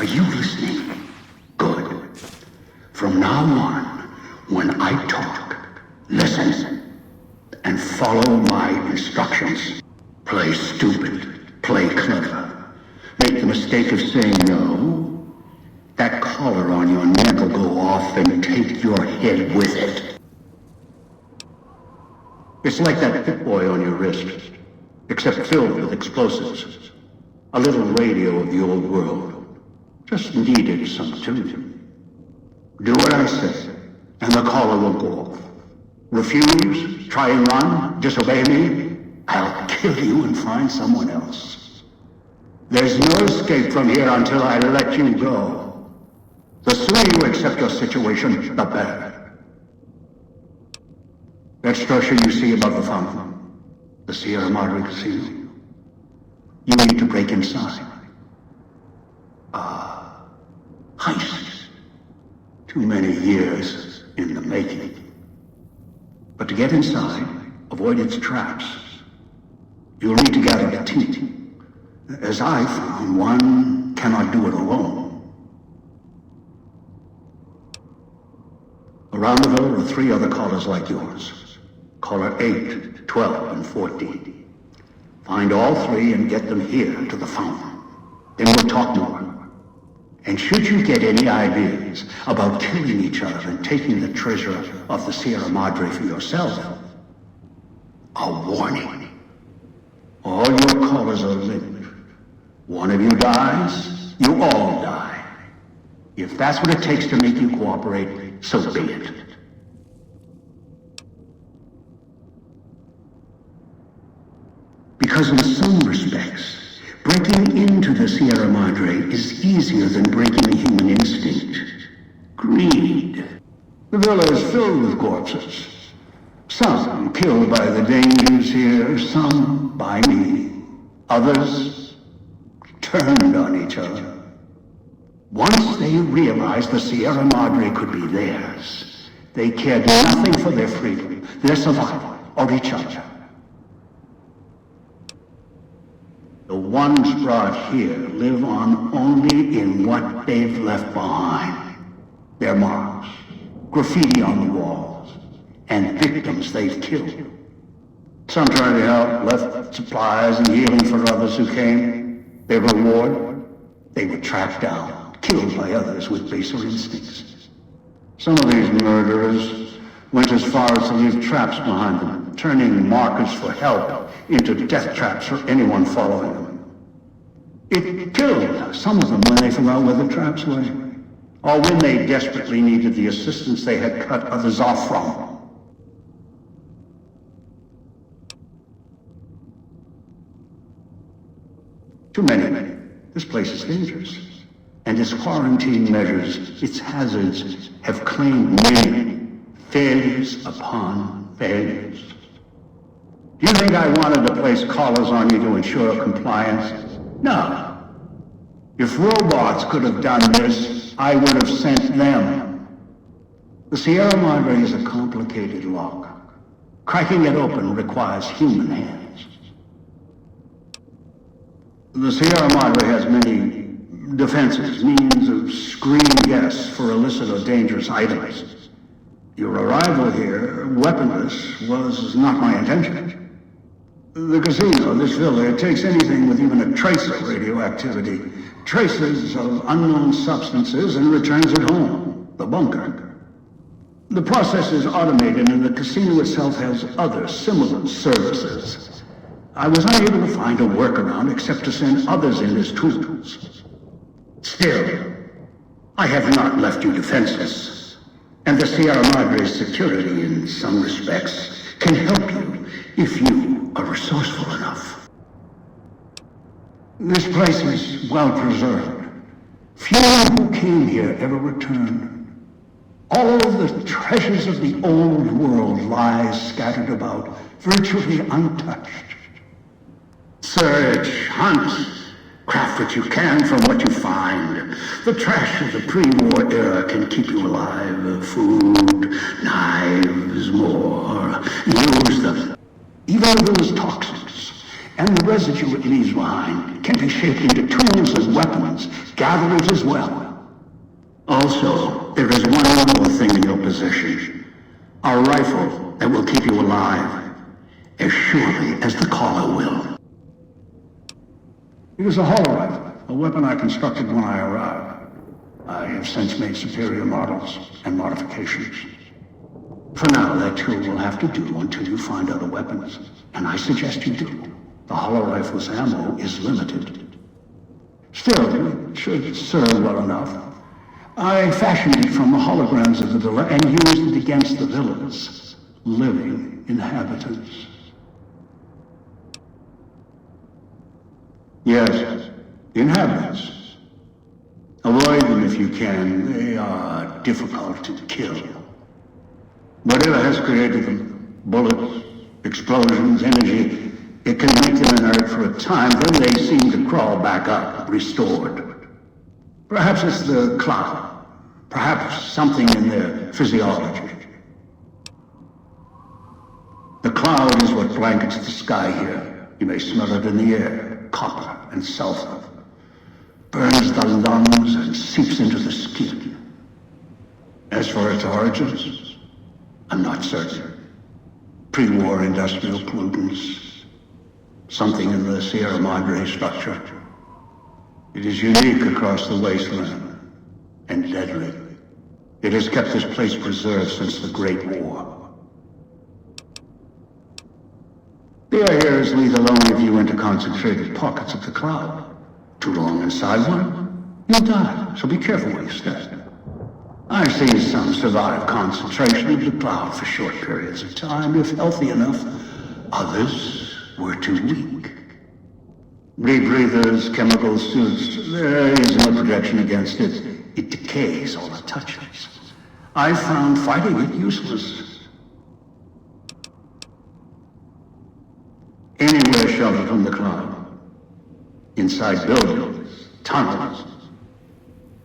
Are you listening? Good. From now on, when I talk, listen and follow my instructions. Play stupid, play clever. Make the mistake of saying no. That collar on your neck will go off and take your head with it. It's like that Pip Boy on your wrist, except filled with explosives. A little radio of the old world. Just needed some tuning. Do what I say, and the collar will go off. Refuse, try and run, disobey me, I'll kill you and find someone else. There's no escape from here until I let you go. The sooner you accept your situation, the better. That structure you see above the fountain, the Sierra Madre Casino, you need to break inside. Heist. Too many years in the making. But to get inside, avoid its traps, you'll need to gather a team. As I found, one cannot do it alone. Around the villa are 3 other callers like yours. Caller 8, 12, and 14. Find all 3 and get them here to the fountain. Then we'll talk more. And should you get any ideas about killing each other and taking the treasure of the Sierra Madre for yourself, a warning. All your callers are linked. One of you dies, you all die. If that's what it takes to make you cooperate, so be it. Because in some respects, breaking into the Sierra Madre is easier than breaking the human instinct. Greed. The villa is filled with corpses. Some killed by the dangers here, some by me. Others turned on each other. Once they realized the Sierra Madre could be theirs, they cared nothing for their freedom, their survival, or each other. The ones brought here live on only in what they've left behind. Their marks, graffiti on the walls, and victims they've killed. Some tried to help, left supplies and healing for others who came. Their reward? They were tracked down, killed by others with baser instincts. Some of these murderers went as far as to leave traps behind them, turning markers for help into death traps for anyone following them. It killed some of them when they forgot where the traps were, or when they desperately needed the assistance they had cut others off from. Too many. This place is dangerous, and its quarantine measures, its hazards, have claimed many failures upon failures. Do you think I wanted to place collars on you to ensure compliance? No. If robots could have done this, I would have sent them. The Sierra Madre is a complicated lock. Cracking it open requires human hands. The Sierra Madre has many defenses, means of screening guests for illicit or dangerous items. Your arrival here, weaponless, was not my intention. The casino, this villa, it takes anything with even a trace of radioactivity, traces of unknown substances, and returns it home, the bunker. The process is automated, and the casino itself has other similar services. I was unable to find a workaround except to send others in as tools. Still, I have not left you defenseless, and the Sierra Madre's security, in some respects, can help you if you are resourceful enough. This place is well preserved. Few who came here ever returned. All the treasures of the old world lie scattered about, virtually untouched. Search, hunt, craft what you can from what you find. The trash of the pre-war era can keep you alive. Food, knives, more. Use them. Even those toxins And the residue it leaves behind can be shaped into tools and weapons, gatherers as well. Also, there is one more thing in your possession. A rifle that will keep you alive, as surely as the caller will. It is a hollow rifle, a weapon I constructed when I arrived. I have since made superior models and modifications. For now, that tool will have to do until you find other weapons, and I suggest you do. The hollow rifle's ammo is limited. Still, it should serve well enough. I fashioned it from the holograms of the villa and used it against the villa's living inhabitants. Yes, inhabitants. Avoid them if you can. They are difficult to kill. Whatever has created them, bullets, explosions, energy, it can make them inert for a time, then they seem to crawl back up, restored. Perhaps it's the cloud. Perhaps something in their physiology. The cloud is what blankets the sky here. You may smell it in the air, copper and sulfur. Burns the lungs and seeps into the skin. As for its origins, I'm not certain. Pre-war industrial pollutants. Something in the Sierra Madre structure. It is unique across the wasteland, and deadly. It has kept this place preserved since the Great War. The air here is lethal only if you enter concentrated pockets of the cloud. Too long inside one, you'll die, so be careful where you step. I've seen some survive concentration of the cloud for short periods of time, if healthy enough. Others were too weak. Rebreathers, chemical suits, there is no protection against it. It decays all it touches. I found fighting it useless. Anywhere sheltered from the cloud. Inside buildings, tunnels.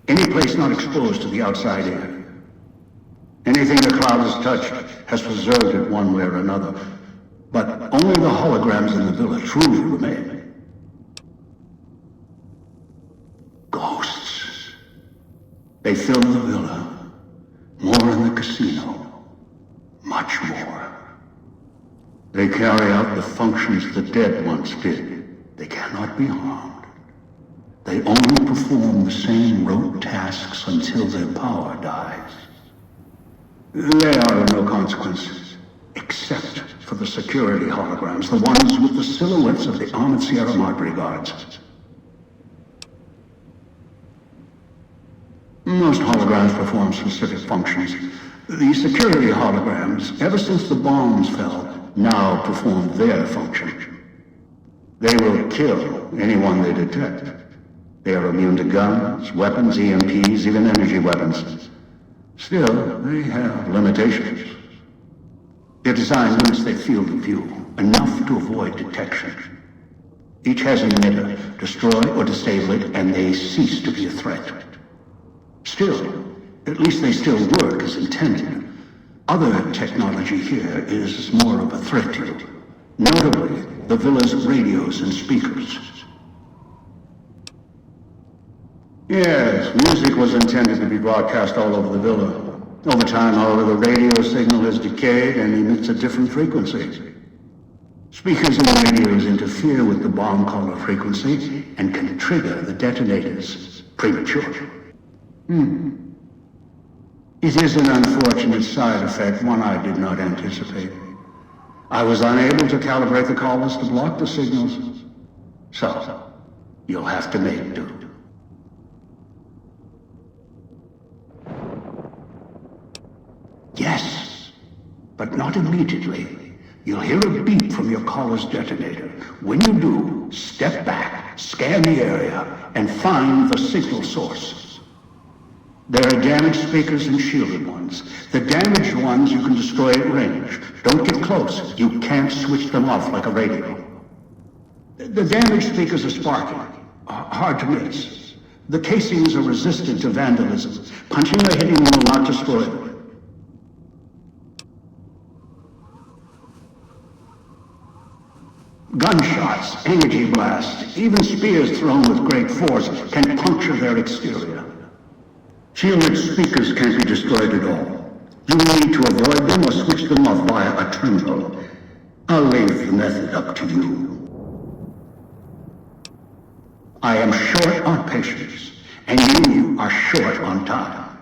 Any place not exposed to the outside air. Anything the cloud has touched has preserved it one way or another. But only the holograms in the villa truly remain. Ghosts. They fill the villa. More in the casino. Much more. They carry out the functions the dead once did. They cannot be harmed. They only perform the same rote tasks until their power dies. They are of no consequence, except for the security holograms, the ones with the silhouettes of the armored Sierra Madre guards. Most holograms perform specific functions. The security holograms, ever since the bombs fell, now perform their function. They will kill anyone they detect. They are immune to guns, weapons, EMPs, even energy weapons. Still, they have limitations. Their design limits their field of view, enough to avoid detection. Each has an emitter. Destroy or disable it, and they cease to be a threat. Still, at least they still work as intended. Other technology here is more of a threat to you. Notably, the villa's radios and speakers. Yes, music was intended to be broadcast all over the villa. Over time, however, the radio signal has decayed and emits a different frequency. Speakers and radios interfere with the bomb caller frequency and can trigger the detonators prematurely. It is an unfortunate side effect, one I did not anticipate. I was unable to calibrate the callers to block the signals. So, you'll have to make do. Yes, but not immediately. You'll hear a beep from your caller's detonator. When you do, step back, scan the area, and find the signal source. There are damaged speakers and shielded ones. The damaged ones you can destroy at range. Don't get close. You can't switch them off like a radio. The damaged speakers are sparking, hard to miss. The casings are resistant to vandalism. Punching or hitting them will not destroy them. Gunshots, energy blasts, even spears thrown with great force can puncture their exterior. Shielded speakers can't be destroyed at all. You need to avoid them or switch them off via a terminal. I'll leave the method up to you. I am short on patience, and you are short on time.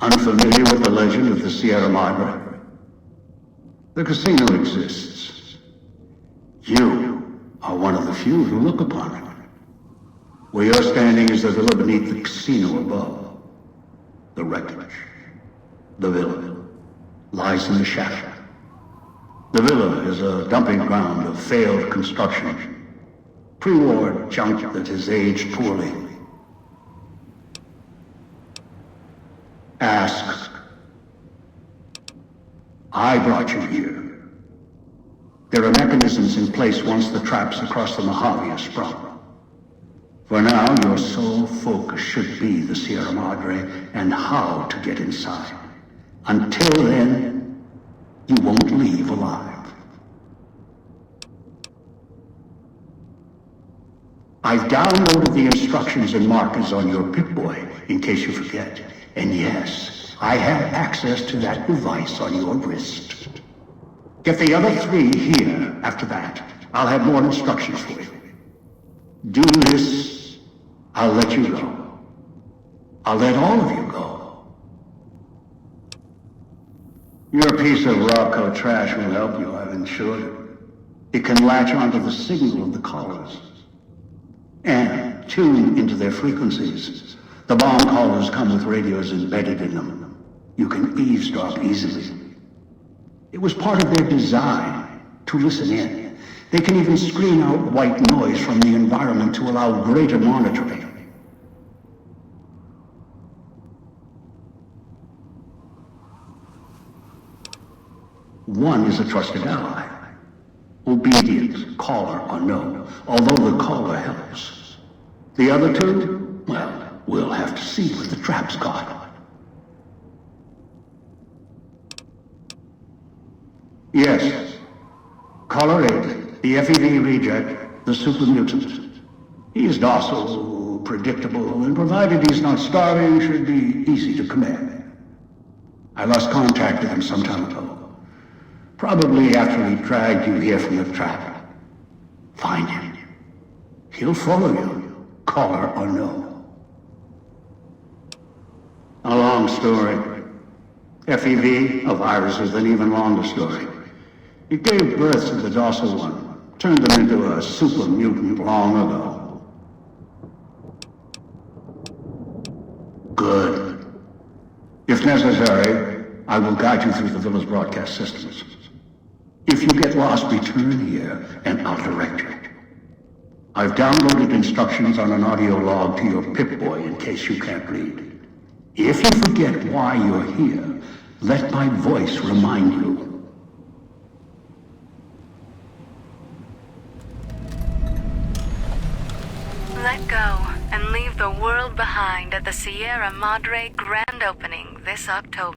Unfamiliar with the legend of the Sierra Madre? The casino exists. You are one of the few who look upon it. Where you're standing is the villa beneath the casino above. The wreckage. The villa lies in the shadow. The villa is a dumping ground of failed construction. Pre-war junk that has aged poorly. Ask. I brought you here. There are mechanisms in place once the traps across the Mojave are sprung. For now, your sole focus should be the Sierra Madre and how to get inside. Until then, you won't leave alive. I've downloaded the instructions and markers on your Pip-Boy, in case you forget. And yes, I have access to that device on your wrist. Get the other 3 here after that. I'll have more instructions for you. Do this, I'll let you go. I'll let all of you go. Your piece of Rocco trash will help you, I've insured it. It can latch onto the signal of the callers and tune into their frequencies. The bomb callers come with radios embedded in them. You can eavesdrop easily. It was part of their design to listen in. They can even screen out white noise from the environment to allow greater monitoring. One is a trusted ally. Obedient, caller or no, although the caller helps. The other 2, well, we'll have to see what the trap's got. Yes. Caller 8, the FEV reject, the super mutant. He is docile, predictable, and provided he's not starving, should be easy to command. I lost contact with him some time ago. Probably after he dragged you here from the trap. Find him. He'll follow you, caller or no. A long story. FEV, a virus, is an even longer story. It gave birth to the docile one, turned them into a super mutant long ago. Good. If necessary, I will guide you through the villa's broadcast systems. If you get lost, return here, and I'll direct you. I've downloaded instructions on an audio log to your Pip-Boy in case you can't read. If you forget why you're here, let my voice remind you. Let go and leave the world behind at the Sierra Madre grand opening this October.